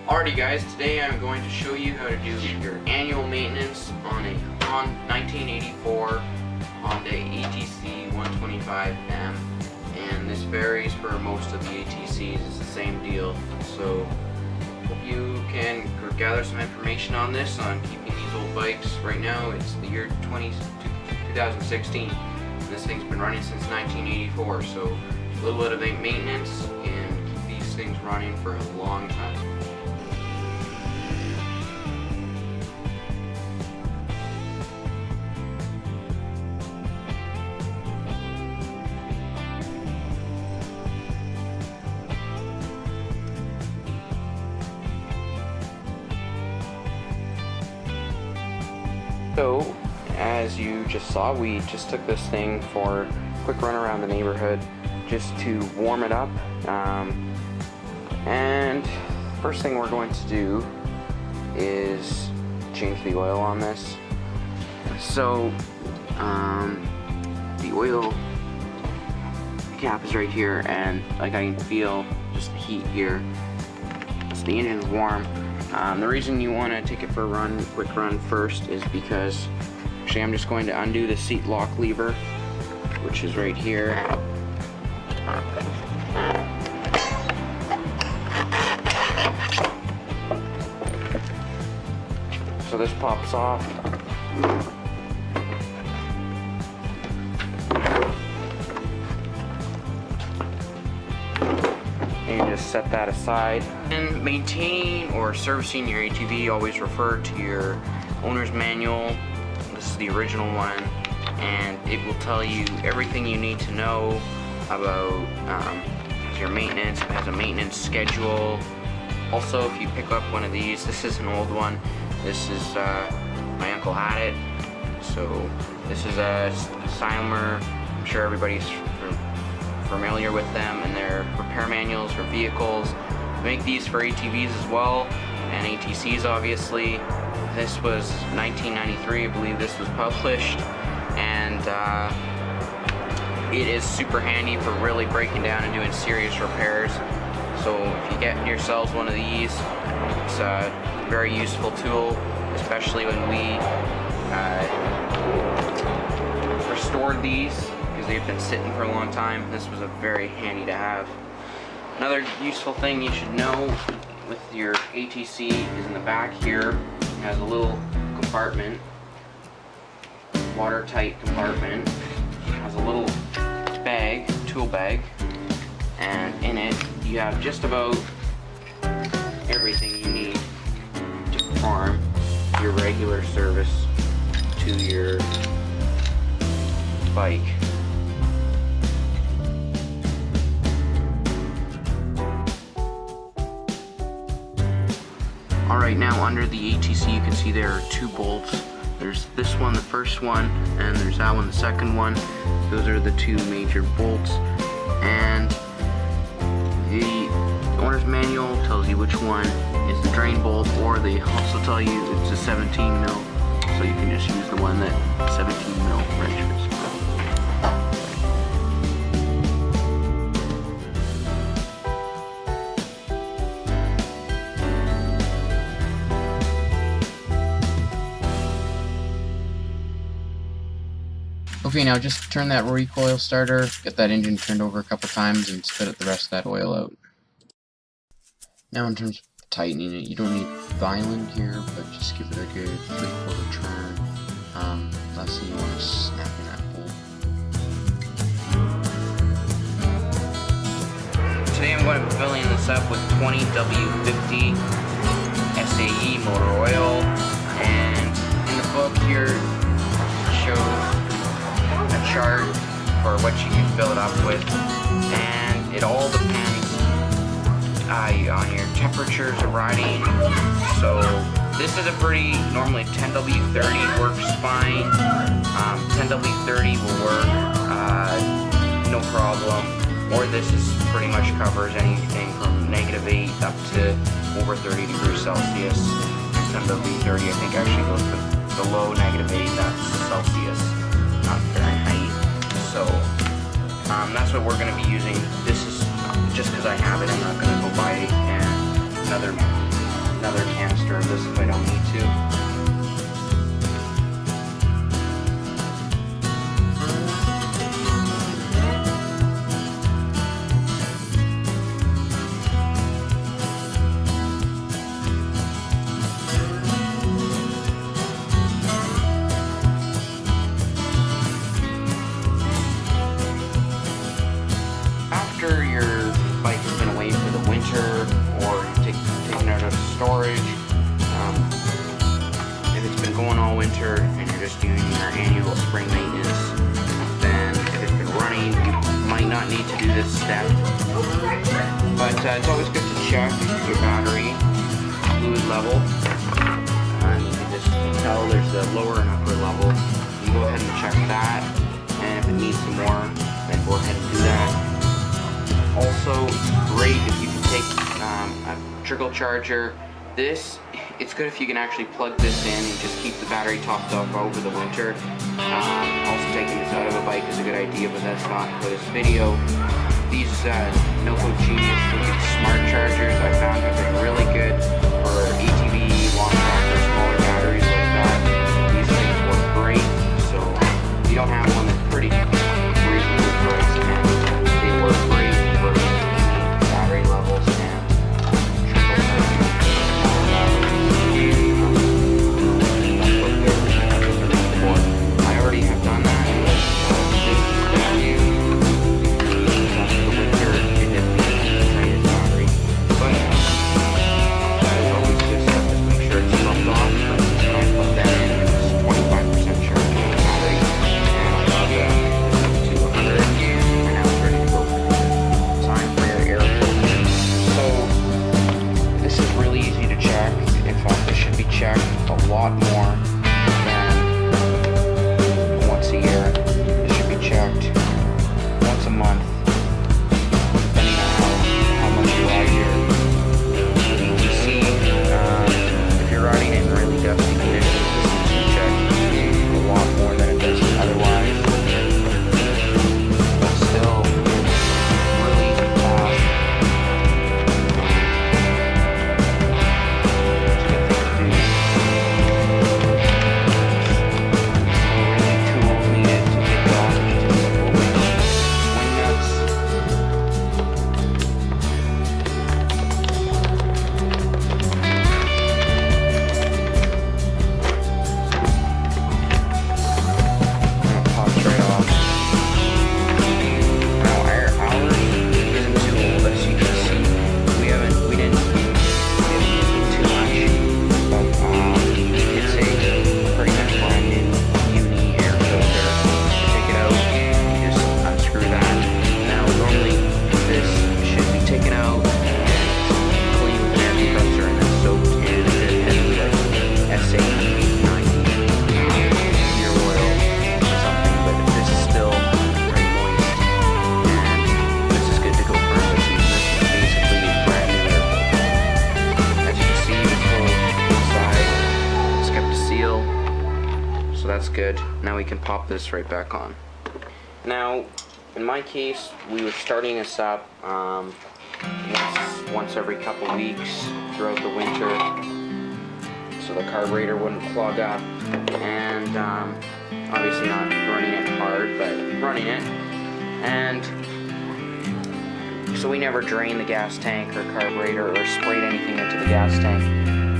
Alrighty guys, today I'm going to show you how to do your annual maintenance on a 1984 Honda ATC 125M, and this varies for most of the ATCs. It's the same deal, so hope you can gather some information on this, on keeping these old bikes. Right now it's the year 2016, and this thing's been running since 1984, so a little bit of maintenance and keep these things running for a long time. So, as you just saw, we just took this thing for a quick run around the neighborhood just to warm it up. And first thing we're going to do is change the oil on this. So, the oil cap is right here, and like I can feel just the heat here. So the engine's warm. The reason you want to take it for a quick run first is because actually I'm just going to undo the seat lock lever, which is right here. So this pops off. And you just set that aside. And maintaining or servicing your ATV, always refer to your owner's manual. This is the original one, and it will tell you everything you need to know about your maintenance. It has a maintenance schedule. Also, if you pick up one of these, this is an old one. This is, my uncle had it. So this is a Simer. I'm sure everybody's familiar with them, and their repair manuals for vehicles. They make these for ATVs as well, and ATCs obviously. This was 1993, I believe this was published, and it is super handy for really breaking down and doing serious repairs. So if you get yourselves one of these, it's a very useful tool, especially when we restored these, because they've been sitting for a long time. This was a very handy to have. Another useful thing you should know with your ATC is in the back here. It has a little compartment, watertight compartment. It has a little bag, tool bag, and in it you have just about everything you need to perform your regular service to your bike. Alright, now under the ATC you can see there are two bolts. There's this one, the first one, and there's that one, the second one. Those are the two major bolts. And the owner's manual tells you which one is the drain bolt, or they also tell you it's a 17 mil. So you can just use the one that 17 mil wrench is. Okay, now just turn that recoil starter, get that engine turned over a couple times, and spit the rest of that oil out. Now in terms of tightening it, you don't need violent here, but just give it a good 3/4 turn. Last thing you want is snapping that bolt. Today I'm going to be filling this up with 20 W50 SAE motor oil, and in the book here it shows a chart for what you can fill it up with, and it all depends on your temperatures of riding. So this is a pretty, normally 10W30 works fine. 10W30 will work no problem, or this is pretty much covers anything from -8 up to over 30 degrees Celsius. 10W30 I think actually goes below -8, that's Celsius, not Fahrenheit. So that's what we're going to be using. This is just because I have it. I'm not going to go buy another care of this if I don't need to. After your bike has been away for the winter or taken out of storage, if it's been going all winter and you're just doing your annual spring maintenance, then if it's been running, you might not need to do this step. But it's always good to check your battery fluid level. You can just tell there's the lower and upper level. You go ahead and check that, and if it needs some more, then go ahead and do that. Also, great if you can take a trickle charger. It's good if you can actually plug this in and just keep the battery topped up over the winter. Also, taking this out of a bike is a good idea, but that's not for this video. These Noco Genius smart chargers I found have been really good for ATV, long tractor, smaller batteries like that. These things work great, so if you don't have one, that's pretty reasonably priced, and they work great for battery levels and trickle charging. I already have done that. A lot more than once a year. It should be checked once a month, depending on how much you ride here. You see, if you're riding in really dusty conditions, this needs to be checked a lot more than it does otherwise. But still, really easy to pass. So that's good. Now we can pop this right back on. Now, in my case, we were starting this up once every couple weeks throughout the winter, so the carburetor wouldn't clog up, and obviously not running it hard, but running it. And so we never drained the gas tank or carburetor or sprayed anything into the gas tank.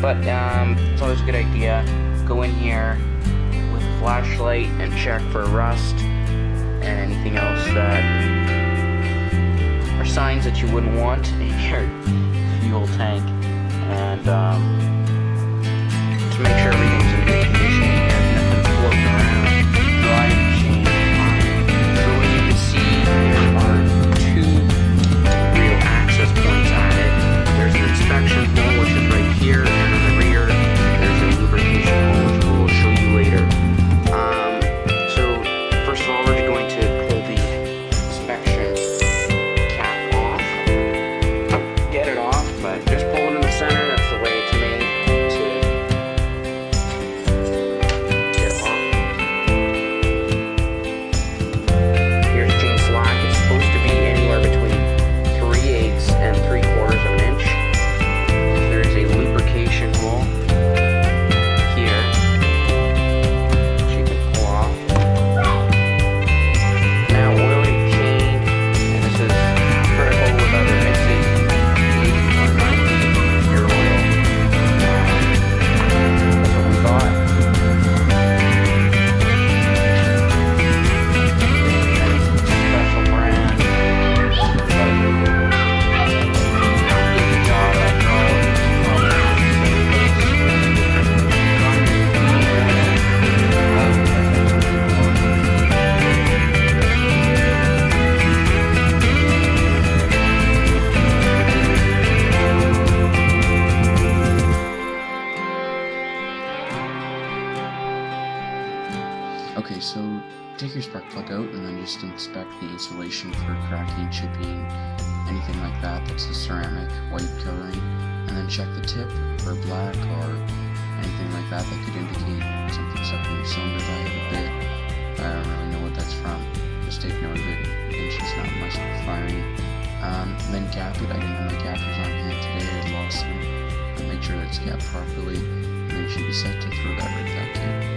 But it's always a good idea. Go in here with a flashlight and check for rust and anything else that are signs that you wouldn't want in your fuel tank. And to make sure everything's in good condition and nothing's floating around. Dry machine. So as you can see, there are two real access points at it. There's an inspection hole, which is right here, and in the rear there's a lubrication hole, which we will show you later. So first of all, we're going to pull the inspection cap off. Get it off, but just pull it in the center. That's the way it's made. Okay, so take your spark plug out and then just inspect the insulation for cracking, chipping, anything like that. That's the ceramic white covering. And then check the tip for black or anything like that that could indicate something's up in your cylinder diode a bit. I don't really know what that's from. Just take note of it. Inches, not much firing. Then gap it. I didn't have my gappers on hand today. I lost them. Make sure that it's gapped properly. And then you should be set to throw that right back in.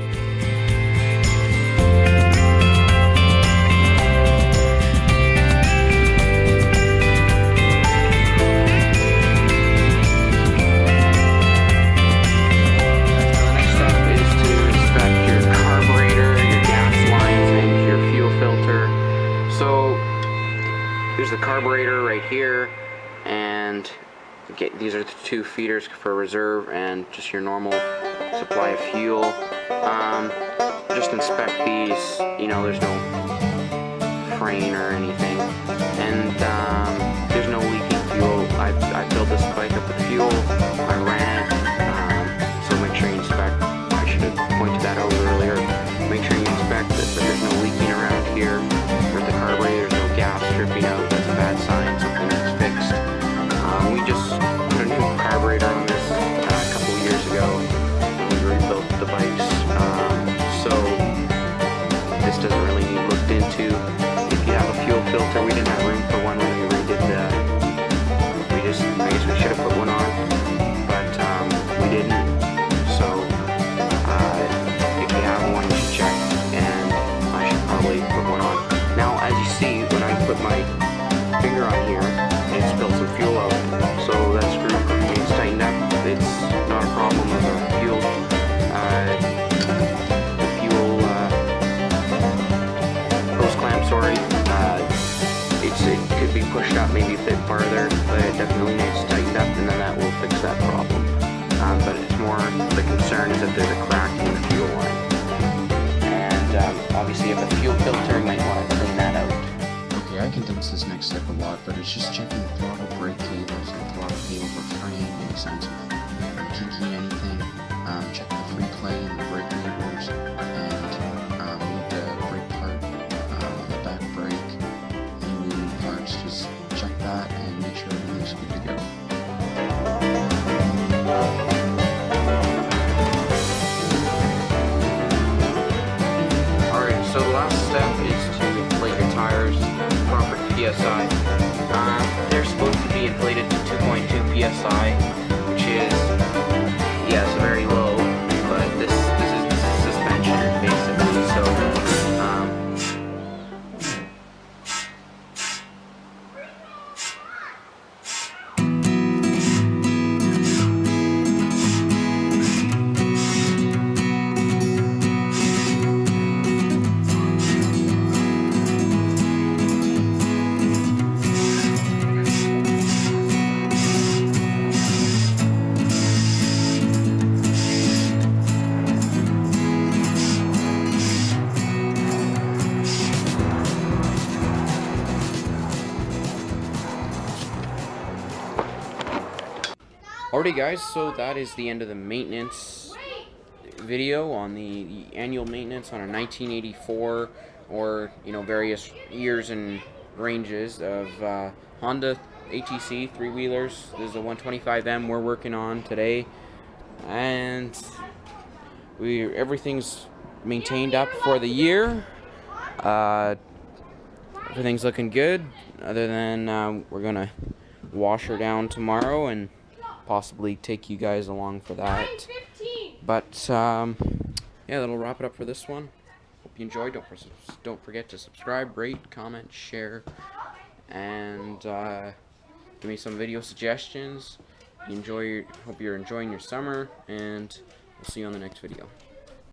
There's the carburetor right here, and these are the two feeders for reserve and just your normal supply of fuel. Just inspect these, you know, there's no fraying or anything, and there's no leaking fuel. I filled this bike up with fuel, I ran, so make sure you inspect. I should have pointed that out earlier. Make sure you inspect that there's no leaking around here with the carburetor. There's no gas dripping out. That's a bad sign, something that's fixed. We just put a new carburetor on this a couple of years ago. We rebuilt the bikes, so this doesn't really need looked into. If you have a fuel filter, we didn't have room for one when we redid the. I guess we should have put one on, but we didn't. So if you have one, you should check, and I should probably put one on. Now, as you see, when I put my finger on here, it spilled some fuel out. So that screw remains tightened up. It's not a problem with the fuel. Hose clamp, sorry. It could be pushed up maybe a bit farther, but it definitely needs tightened up, and then that will fix that problem. But it's more the concern is that there's a crack in the fuel line. And obviously, if a fuel filter, you might want to clean that out. Okay, I condense this next step a lot, but it's just checking the throttle brake cables and throttle cable for fraying, any signs of kinky anything. Check the free play and the brake levers, and move the brake part, the back brake, any moving parts. Just check that and make sure everything's good to go. So the last step is to inflate your tires, proper PSI. They're supposed to be inflated to 2.2 PSI, which is, yes, very low, but this is suspension basically, so alrighty guys, so that is the end of the maintenance video on the annual maintenance on a 1984 or, you know, various years and ranges of Honda ATC 3-wheelers. This is a 125M we're working on today, and everything's maintained up for the year. Everything's looking good, other than we're gonna wash her down tomorrow and possibly take you guys along for that. But yeah, that'll wrap it up for this one. Hope you enjoyed. Don't forget to subscribe, rate, comment, share, and give me some video suggestions. Hope you're enjoying your summer, and we'll see you on the next video.